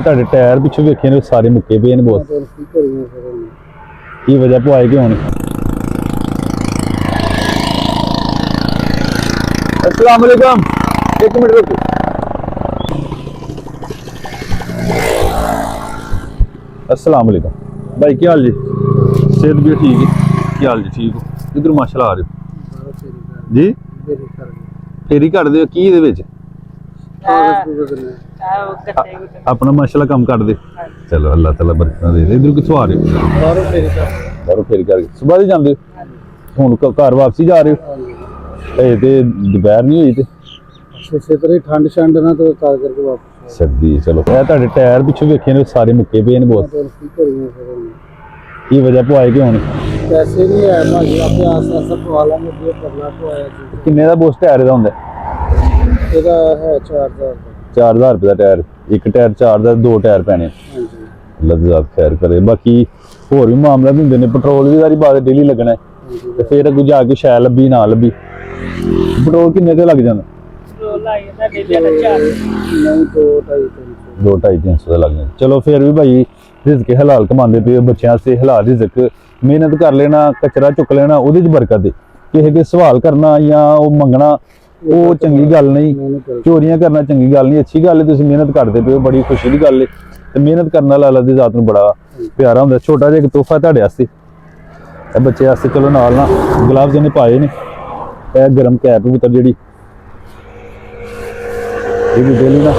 ਤੁਹਾਡੇ ਟਾਇਰ ਪਿੱਛੇ ਵੇਖੇ ਨੇ ਸਾਰੇ ਮੁੱਕੇ ਪਏ ਨੇ ਬਹੁਤ। ਕੀ ਵਜ੍ਹਾ ਪਵਾਏ ਕਿਉਂ ਨਹੀਂ? अस्सलाम वालेकुम, एक मिनट रुको। अस्सलाम वालेकुम भाई, क्या हाल जी? सेहत भी ठीक है? क्या हाल जी? ठीक हो? इधर माशाल्लाह आ रहे हो जी? फेरी कर दे की ਇਹਦੇ ਵਿੱਚ अपना माशाल्लाह काम कर दे। चलो अल्लाह ताला बरकत दे। इधर किथों आ रहे हो? बाहरों फेरी करके सुबह ही जाते हो? हुण घर वापसी जा रहे हो? दोपहर नहीं हुई तो ठंड शंड ना तो करके वापस सर्दी। चलो ਤੁਹਾਡੇ ਟਾਇਰ ਪਿੱਛੇ ਵੇਖੇ ਨੇ ਸਾਰੇ ਮੁੱਕੇ ਪਏ ਨੇ ਬਹੁਤ। ਕੀ ਵਜ੍ਹਾ ਪਵਾਏ ਕਿਉਂ ਨਹੀਂ? ਪੈਸੇ नहीं है भाई, आपके आस-पास सब वाला में दे करना तो आया जी। ਕਿੰਨੇ ਦਾ ਬੋਸ ਟਾਇਰ ਦਾ ਹੁੰਦਾ? ਇਹਦਾ ਹੈ 4000 ਦਾ। 4000 ਰੁਪਏ ਦਾ ਟਾਇਰ, ਇੱਕ ਟਾਇਰ 4 ਦਾ, ਦੋ ਟਾਇਰ ਪੈਣੇ। ਹਾਂਜੀ ਅੱਲਾਹ ਜਜ਼ਾਕ ਖੈਰ ਕਰੇ। ਬਾਕੀ ਹੋਰ ਵੀ ਮਾਮਲਾ ਵੀ ਹੁੰਦੇ ਨੇ, ਪੈਟਰੋਲ ਵੀ ਸਾਰੀ ਬਾਤ ਡੇਲੀ ਲੱਗਣਾ ਤੇ ਫਿਰ ਅੱਗੇ ਜਾ ਕੇ ਸ਼ੈ ਲੱਭੀ ਨਾ ਲੱਭੀ। ਪੈਟਰੋਲ ਕਿੰਨੇ ਤੇ ਲੱਗ ਜਾਂਦਾ? ਪੈਟਰੋਲ ਲੱਗ ਜਾਂਦਾ ਡੇਲੀ ਦਾ 4 ਨਹੀਂ 2-2.5-300 ਦਾ ਲੱਗ ਜਾਂਦਾ। ਚਲੋ ਫਿਰ ਵੀ ਭਾਈ ਰਿਜ਼ਕ ਹਲਾਲ ਕਮਾਉਂਦੇ ਪਏ, ਬੱਚਿਆਂ ਵਾਸਤੇ ਹਲਾਲ ਰਿਜ਼ਕ, ਮਿਹਨਤ ਕਰ ਲੈਣਾ, ਕਚਰਾ ਚੁੱਕ ਲੈਣਾ, ਉਹਦੇ 'ਚ ਬਰਕਤ ਹੈ। ਕਿਸੇ ਦੇ ਸਵਾਲ ਕਰਨਾ ਜਾਂ ਉਹ ਮੰਗਣਾ ਉਹ ਚੰਗੀ ਗੱਲ ਨਹੀਂ, ਚੋਰੀਆਂ ਕਰਨਾ ਚੰਗੀ ਗੱਲ ਨਹੀਂ। ਅੱਛੀ ਗੱਲ ਹੈ ਤੁਸੀਂ ਮਿਹਨਤ ਕਰਦੇ ਪਏ ਹੋ, ਬੜੀ ਖੁਸ਼ੀ ਦੀ ਗੱਲ ਹੈ। ਤੇ ਮਿਹਨਤ ਕਰਨ ਵਾਲਾ ਅੱਲਾਹ ਦੀ ਜ਼ਾਤ ਨੂੰ ਬੜਾ ਪਿਆਰਾ ਹੁੰਦਾ। ਛੋਟਾ ਜਿਹਾ ਇੱਕ ਤੋਹਫਾ ਤੁਹਾਡੇ ਵਾਸਤੇ, ਇਹ ਬੱਚੇ ਵਾਸਤੇ। ਚਲੋ ਨਾਲ ਨਾ ਗਲਵਜ਼ ਇਹਨੇ ਪਾਏ ਨੇ, ਇਹ ਗਰਮ ਕੈਪ ਪੁੱਤਰ ਜਿਹੜੀ ਇਹ ਵੀ ਡੇਲੀ ਨਾ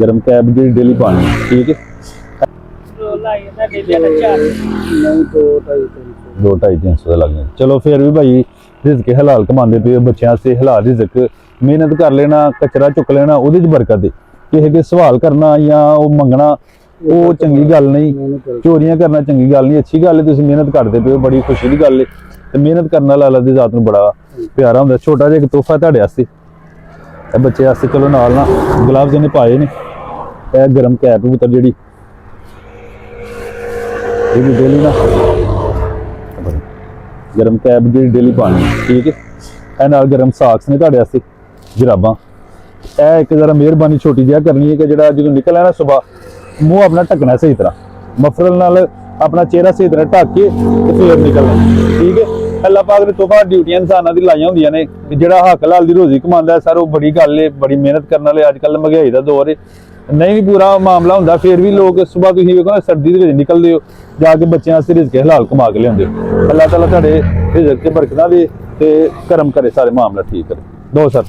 ਗਰਮ ਕੈਪ ਜਿਹੜੀ ਡੇਲੀ ਪਾਣੀ, ਠੀਕ ਹੈ। ਪੈਟਰੋਲ ਲੱਗ ਜਾਂਦਾ ਡੇਲੀ ਦਾ 4 ਨਹੀਂ 2-2.5-300 ਦਾ ਲੱਗ ਜਾਂਦਾ। ਚਲੋ ਫਿਰ ਵੀ ਭਾਈ ਰਿਜ਼ਕ ਹਲਾਲ ਕਮਾਉਂਦੇ ਪਏ, ਬੱਚਿਆਂ ਵਾਸਤੇ ਹਲਾਲ ਰਿਜ਼ਕ, ਮਿਹਨਤ ਕਰ ਲੈਣਾ, ਕਚਰਾ ਚੁੱਕ ਲੈਣਾ, ਉਹਦੇ 'ਚ ਬਰਕਤ ਹੈ। ਕਿਸੇ ਦੇ ਸਵਾਲ ਕਰਨਾ ਜਾਂ ਉਹ ਮੰਗਣਾ ਉਹ ਚੰਗੀ ਗੱਲ ਨਹੀਂ, ਚੋਰੀਆਂ ਕਰਨਾ ਚੰਗੀ ਗੱਲ ਨਹੀਂ। ਅੱਛੀ ਗੱਲ ਹੈ ਤੁਸੀਂ ਮਿਹਨਤ ਕਰਦੇ ਪਏ ਹੋ, ਬੜੀ ਖੁਸ਼ੀ ਦੀ ਗੱਲ ਹੈ। ਤੇ ਮਿਹਨਤ ਕਰਨ ਵਾਲਾ ਅੱਲਾਹ ਦੀ ਜ਼ਾਤ ਨੂੰ ਬੜਾ ਪਿਆਰਾ ਹੁੰਦਾ। ਛੋਟਾ ਜਿਹਾ ਇੱਕ ਤੋਹਫਾ ਤੁਹਾਡੇ ਵਾਸਤੇ, ਇਹ ਬੱਚੇ ਵਾਸਤੇ। ਚਲੋ ਨਾਲ ਨਾ ਗਲਵਜ਼ ਇਹਨੇ ਪਾਏ ਨੇ, ਇਹ ਗਰਮ ਕੈਪ ਪੁੱਤਰ ਜਿਹੜੀ ਇਹ ਵੀ ਡੇਲੀ ਨਾ ਗਰਮ ਕੈਪ ਜਿਹੜੀ ਡੇਲੀ ਪਾਣੀ, ਠੀਕ ਹੈ। ਇਹ ਨਾਲ ਗਰਮ ਸਾਕਸ ਨੇ ਤੁਹਾਡੇ ਵਾਸਤੇ, ਜਰਾਬਾਂ। ਇਹ ਇੱਕ ਜ਼ਰਾ ਮਿਹਰਬਾਨੀ ਛੋਟੀ ਜਿਹਾ ਕਰਨੀ ਹੈ ਕਿ ਜਿਹੜਾ ਜਦੋਂ ਨਿਕਲਿਆ ਨਾ ਸੁਬਾਹ, ਮੂੰਹ ਆਪਣਾ ਢੱਕਣਾ ਸਹੀ ਤਰ੍ਹਾਂ, ਮਫਰਲ ਨਾਲ ਆਪਣਾ ਚਿਹਰਾ ਸਹੀ ਤਰ੍ਹਾਂ ਢੱਕ ਕੇ ਤੇ ਫੇਰ ਨਿਕਲਣਾ, ਠੀਕ ਹੈ। ਅੱਲਾਹ ਪਾਕ ਨੇ ਤੋਹਫਾ ਡਿਊਟੀਆਂ ਇਨਸਾਨਾਂ ਦੀ ਲਾਈਆਂ ਹੁੰਦੀਆਂ ਨੇ, ਜਿਹੜਾ ਹੱਕ ਹਲਾਲ ਦੀ ਰੋਜ਼ੀ ਕਮਾਉਂਦਾ ਸਰ ਉਹ ਬੜੀ ਗੱਲ ਹੈ, ਬੜੀ ਮਿਹਨਤ ਕਰਨ ਵਾਲੇ। ਅੱਜ ਕੱਲ੍ਹ ਮਹਿੰਗਾਈ ਦਾ ਦੌਰ ਹੈ, ਨਹੀਂ ਵੀ ਪੂਰਾ ਮਾਮਲਾ ਹੁੰਦਾ ਫਿਰ ਵੀ ਲੋਕ ਸੁਬਾਹ ਤੁਸੀਂ ਵੇਖੋ ਨਾ ਸਰਦੀ ਦੇ ਵਿੱਚ ਨਿਕਲਦੇ ਹੋ, ਜਾ ਕੇ ਬੱਚਿਆਂ ਵਾਸਤੇ ਰਿਜ਼ਕ ਹਲਾਲ ਕਮਾ ਕੇ ਲਿਆਉਂਦੇ ਹੋ। ਅੱਲਾਹ ਤਾਲਾ ਤੁਹਾਡੇ ਰਿਜ਼ਕ 'ਚ ਬਰਕਤਾਂ ਦੇ ਤੇ ਕਰਮ ਕਰੇ, ਸਾਰੇ ਮਾਮਲਾ ਠੀਕ ਕਰੇ। ਦੋ ਸਰ।